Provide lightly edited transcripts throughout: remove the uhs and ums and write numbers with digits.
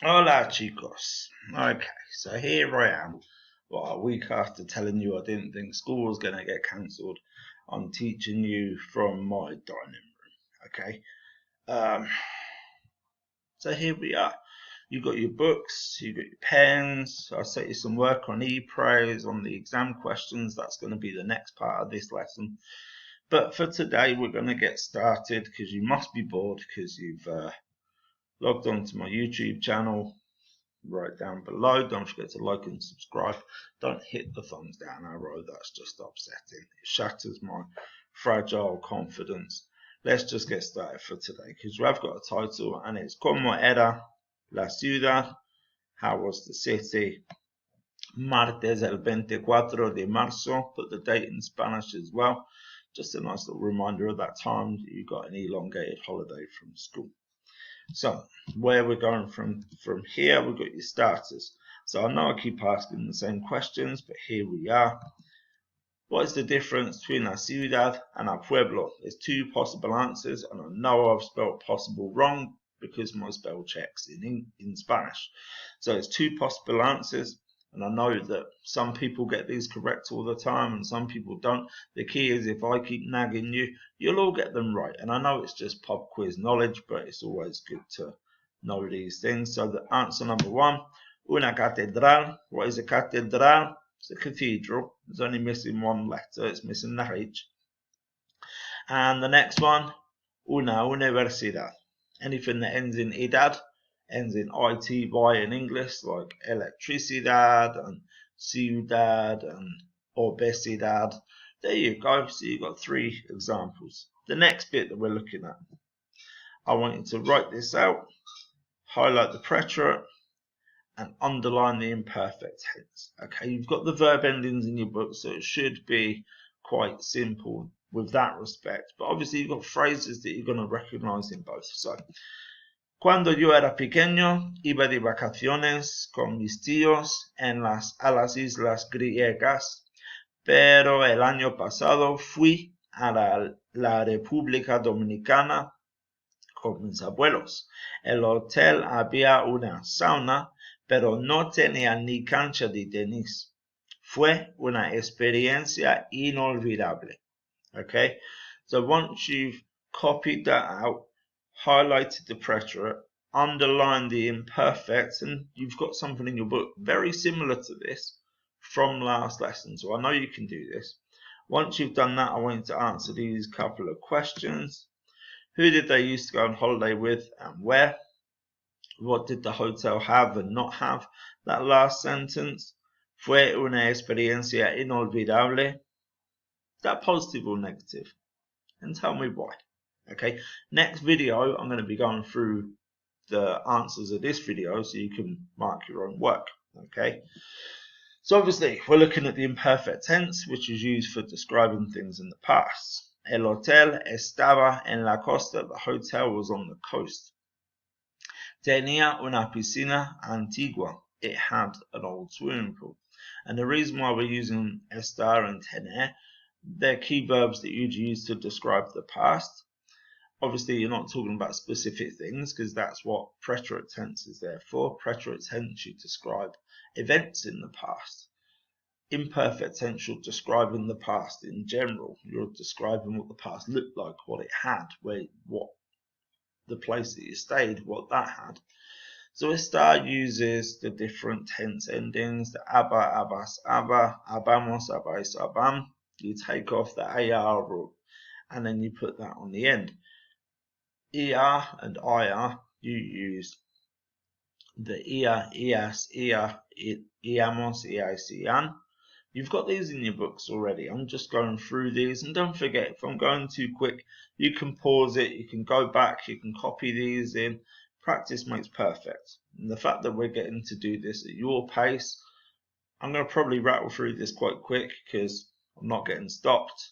Hola chicos. Okay, so here I am. Well, a week after telling you I didn't think school was going to get cancelled, I'm teaching you from my dining room. Okay, um, so here we are. You got your books, you got your pens. I set you some work on e-prose, on the exam questions. That's going to be the next part of this lesson. But for today, we're going to get started because you must be bored because you've logged on to my YouTube channel right down below. Don't forget to like and subscribe. Don't hit the thumbs down arrow, that's just upsetting. It shatters my fragile confidence. Let's just get started for today because we have got a title and it's Como era la ciudad? How was the city? Martes el 24 de marzo, put the date in Spanish as well. Just a nice little reminder of that time you got an elongated holiday from school. So where we're going from here, we've got your starters. So I know I keep asking the same questions, but here we are. What is the difference between a ciudad and a pueblo? There's two possible answers, and I know I've spelled possible wrong because my spell check's in Spanish. So it's two possible answers, and I know that some people get these correct all the time and some people don't. The key is if I keep nagging you, you'll all get them right. And I know it's just pub quiz knowledge, but it's always good to know these things. So the answer number one, una catedral. What is a catedral? It's a cathedral. It's only missing one letter. It's missing the H. And the next one, una universidad. Anything that ends in idad ends in ity in English, like electricidad and ciudad and obesidad. There you go. So you've got three examples. The next bit that we're looking at, I want you to write this out, highlight the preterite, and underline the imperfect tense. Okay, you've got the verb endings in your book, so it should be quite simple with that respect. But obviously you've got phrases that you're going to recognize in both. So, cuando yo era pequeño, iba de vacaciones con mis tíos a las islas griegas, pero el año pasado fui a la República Dominicana con mis abuelos. El hotel había una sauna, pero no tenía ni cancha de tenis. Fue una experiencia inolvidable. Okay, so once you've copied that out, highlighted the preterite, underlined the imperfect, and you've got something in your book very similar to this from last lesson. So I know you can do this. Once you've done that, I want you to answer these couple of questions. Who did they used to go on holiday with and where? What did the hotel have and not have? That last sentence. Fue una experiencia inolvidable. Is that positive or negative? And tell me why. Okay, next video I'm going to be going through the answers of this video so you can mark your own work. Okay, so obviously we're looking at the imperfect tense, which is used for describing things in the past. El hotel estaba en la costa. The hotel was on the coast. Tenía una piscina antigua. It had an old swimming pool. And the reason why we're using estar and tener, they're key verbs that you'd use to describe the past. Obviously, you're not talking about specific things because that's what preterite tense is there for. Preterite tense, you describe events in the past. Imperfect tense, you're describing the past in general. You're describing what the past looked like, what it had, what the place that you stayed, what that had. So estar uses the different tense endings, the aba, abas, aba, abamos, abais, abam. You take off the ar and then you put that on the end. Er and ir, you use the ias, iamos, ian. You've got these in your books already. I'm just going through these, and don't forget, if I'm going too quick, you can pause it, you can go back, you can copy these in. Practice makes perfect. And the fact that we're getting to do this at your pace, I'm going to probably rattle through this quite quick because I'm not getting stopped.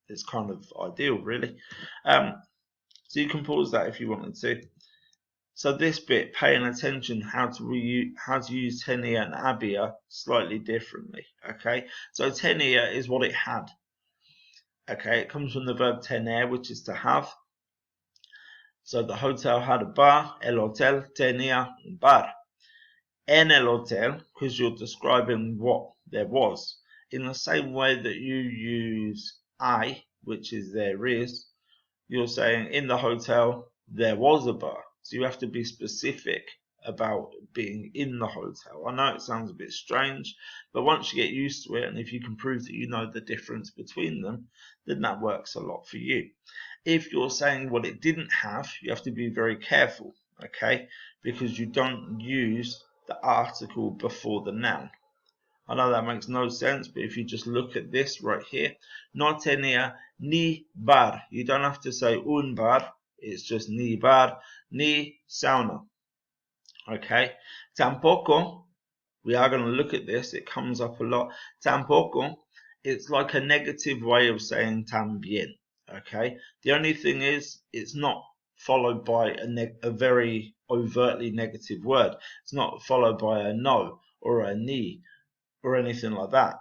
It's kind of ideal, really. So you can pause that if you wanted to. So this bit, paying attention how to use tenir and había slightly differently. Okay, so tenir is what it had. Okay, it comes from the verb tener, which is to have. So the hotel had a bar, el hotel tenía un bar. En el hotel, because you're describing what there was. In the same way that you use I, which is there is, you're saying in the hotel there was a bar. So you have to be specific about being in the hotel. I know it sounds a bit strange, but once you get used to it, and if you can prove that you know the difference between them, then that works a lot for you. If you're saying what it didn't have, you have to be very careful, okay? Because you don't use the article before the noun. I know that makes no sense, but if you just look at this right here, no tenía ni bar. You don't have to say un bar, it's just ni bar, ni sauna. Okay? Tampoco, we are going to look at this, it comes up a lot. Tampoco, it's like a negative way of saying también. Okay? The only thing is, it's not followed by a very overtly negative word. It's not followed by a no or a ni or anything like that.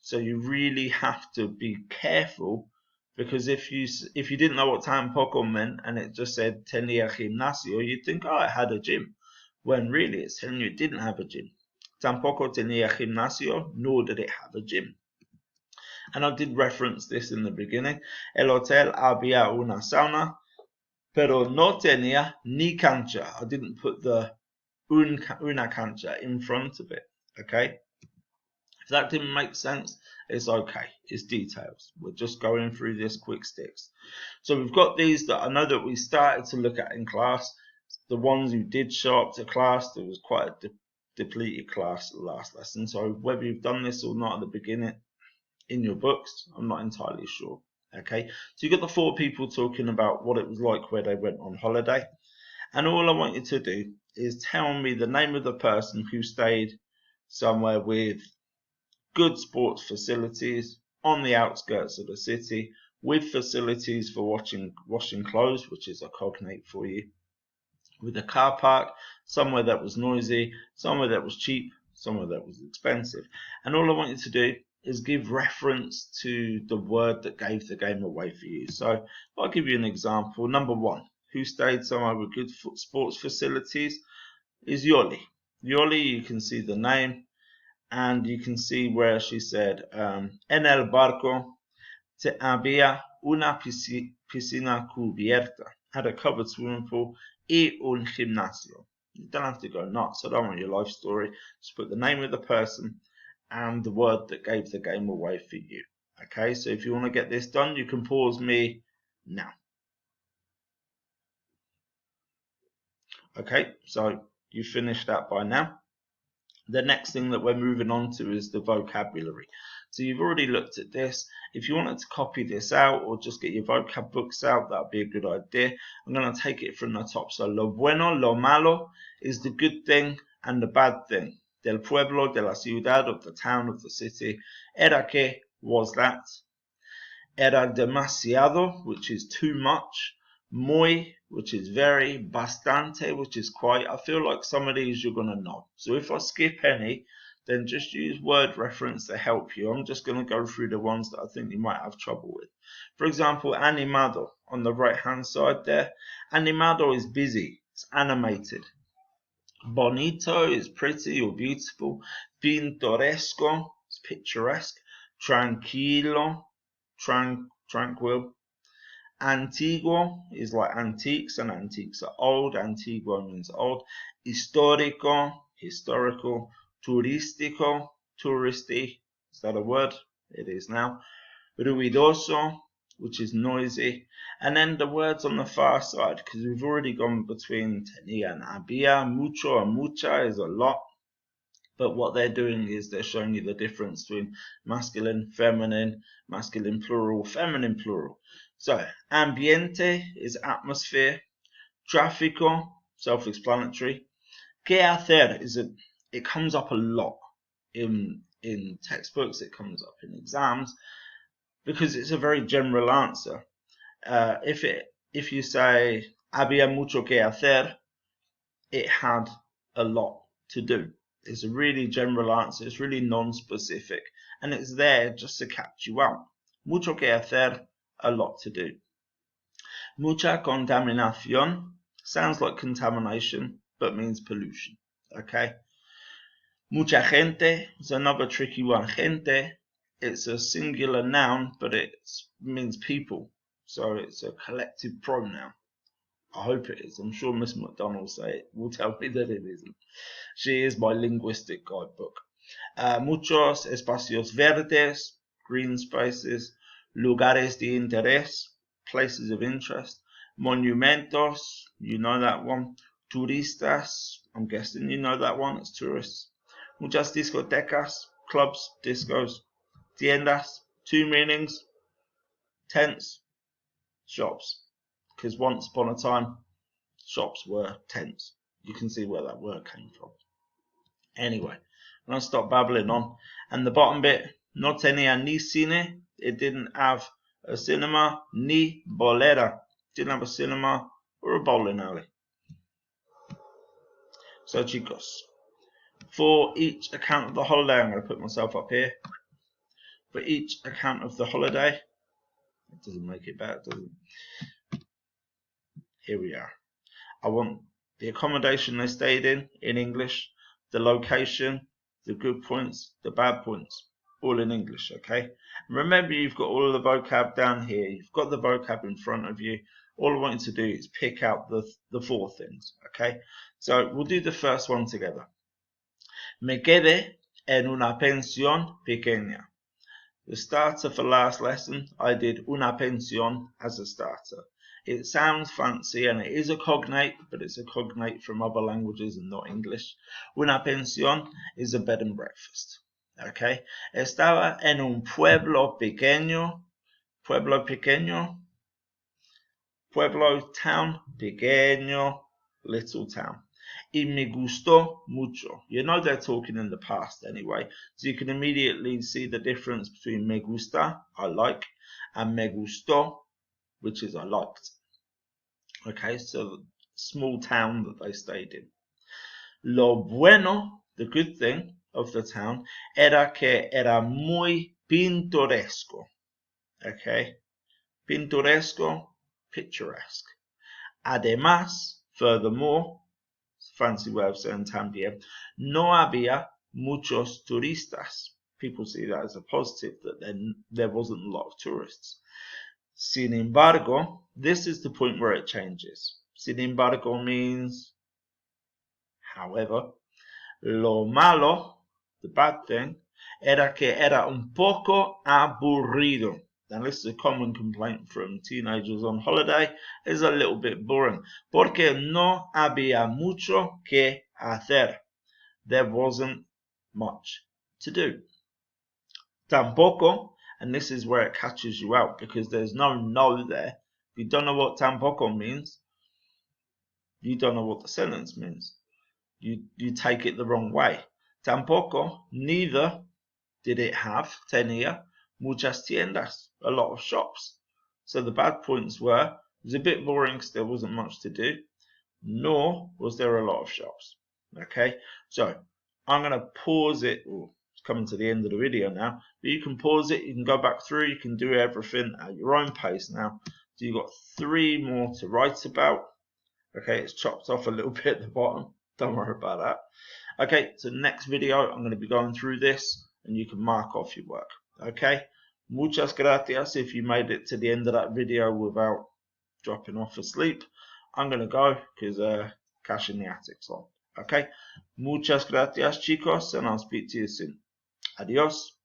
So you really have to be careful, because if you didn't know what tampoco meant and it just said tenía gimnasio, you'd think, oh, it had a gym, when really it's telling you it didn't have a gym. Tampoco tenía gimnasio, nor did it have a gym. And I did reference this in the beginning. El hotel había una sauna, pero no tenía ni cancha. I didn't put the una cancha in front of it. Okay? If that didn't make sense, it's okay. It's details. We're just going through this quick sticks. So we've got these that I know that we started to look at in class. The ones who did show up to class, there was quite a depleted class last lesson. So whether you've done this or not at the beginning in your books, I'm not entirely sure. Okay, so you've got the 4 people talking about what it was like where they went on holiday. And all I want you to do is tell me the name of the person who stayed somewhere with good sports facilities on the outskirts of the city, with facilities for washing clothes, which is a cognate for you, with a car park, somewhere that was noisy, somewhere that was cheap, somewhere that was expensive. And all I want you to do is give reference to the word that gave the game away for you. So I'll give you an example. Number 1, who stayed somewhere with good sports facilities, is Yoli. Yoli, you can see the name, and you can see where she said, en el barco había una piscina cubierta, had a covered swimming pool, y un gimnasio. You don't have to go nuts, I don't want your life story. Just put the name of the person and the word that gave the game away for you. Okay, so if you want to get this done, you can pause me now. Okay, so you finished that by now. The next thing that we're moving on to is the vocabulary. So you've already looked at this. If you wanted to copy this out or just get your vocab books out, that would be a good idea. I'm going to take it from the top. So lo bueno, lo malo is the good thing and the bad thing. Del pueblo, de la ciudad, of the town, of the city. Era que was that. Era demasiado, which is too much. Muy, which is very. Bastante, which is quite. I feel like some of these you're going to know. So if I skip any, then just use word reference to help you. I'm just going to go through the ones that I think you might have trouble with. For example, animado on the right hand side there. Animado is busy. It's animated. Bonito is pretty or beautiful. Pintoresco is picturesque. Tranquilo, tranquil. Antiguo is like antiques, and antiques are old. Antiguo means old. Histórico, historical. Turístico, touristy. Is that a word? It is now. Ruidoso, which is noisy. And then the words on the far side, because we've already gone between tenía and había. Mucho and mucha is a lot. But what they're doing is they're showing you the difference between masculine, masculine plural, feminine plural. So, ambiente is atmosphere. Tráfico, self-explanatory. ¿Qué hacer it comes up a lot in textbooks, it comes up in exams, because it's a very general answer. If you say había mucho que hacer, it had a lot to do. It's a really general answer. It's really non-specific, and it's there just to catch you out. Mucho que hacer, a lot to do. Mucha contaminación sounds like contamination, but means pollution. Okay. Mucha gente is another tricky one. Gente, it's a singular noun, but it means people. So it's a collective pronoun. I hope it is. I'm sure Miss McDonald will tell me that it isn't. She is my linguistic guidebook. Muchos espacios verdes, green spaces, lugares de interés, places of interest, monumentos, you know that one, turistas, I'm guessing you know that one, it's tourists, muchas discotecas, clubs, discos, tiendas, two meanings, tents, shops, because once upon a time, shops were tents. You can see where that word came from. Anyway, I'm going to stop babbling on. And the bottom bit, no tenía ni cine, it didn't have a cinema, ni bolera, didn't have a cinema or a bowling alley. So chicos, for each account of the holiday, I'm going to put myself up here. For each account of the holiday, it doesn't make it better, does it? Here we are. I want the accommodation they stayed in English, the location, the good points, the bad points, all in English, okay? Remember, you've got all of the vocab down here. You've got the vocab in front of you. All I want you to do is pick out the four things, okay? So we'll do the first one together. Me quedé en una pensión pequeña. The starter for last lesson, I did una pensión as a starter. It sounds fancy and it is a cognate, but it's a cognate from other languages and not English. Una pensión is a bed and breakfast. Okay. Estaba en un pueblo pequeño. Pueblo pequeño. Pueblo, town, pequeño, little town. Y me gustó mucho. You know they're talking in the past anyway, so you can immediately see the difference between me gusta, I like, and me gustó, which is I liked. Okay, so the small town that they stayed in. Lo bueno, the good thing of the town, era que era muy pintoresco. Okay, pintoresco, picturesque. Además, furthermore, fancy way of saying también, no había muchos turistas. People see that as a positive, that there wasn't a lot of tourists. Sin embargo, this is the point where it changes. Sin embargo means, however, lo malo, the bad thing, era que era un poco aburrido. Now this is a common complaint from teenagers on holiday, is a little bit boring. Porque no había mucho que hacer. There wasn't much to do. Tampoco, and this is where it catches you out because there's no there. If you don't know what tampoco means, you don't know what the sentence means. You take it the wrong way. Tampoco, neither did it have, tenía, muchas tiendas, a lot of shops. So the bad points were, it was a bit boring because there wasn't much to do, nor was there a lot of shops. Okay, so I'm going to pause it. It's coming to the end of the video now, but you can pause it, you can go back through, you can do everything at your own pace now. So you've got 3 more to write about. Okay, it's chopped off a little bit at the bottom. Don't worry about that. Okay, so next video, I'm going to be going through this and you can mark off your work. Okay, muchas gracias if you made it to the end of that video without dropping off asleep. I'm going to go because Cash in the Attic's on. Okay, muchas gracias chicos and I'll speak to you soon. Adios.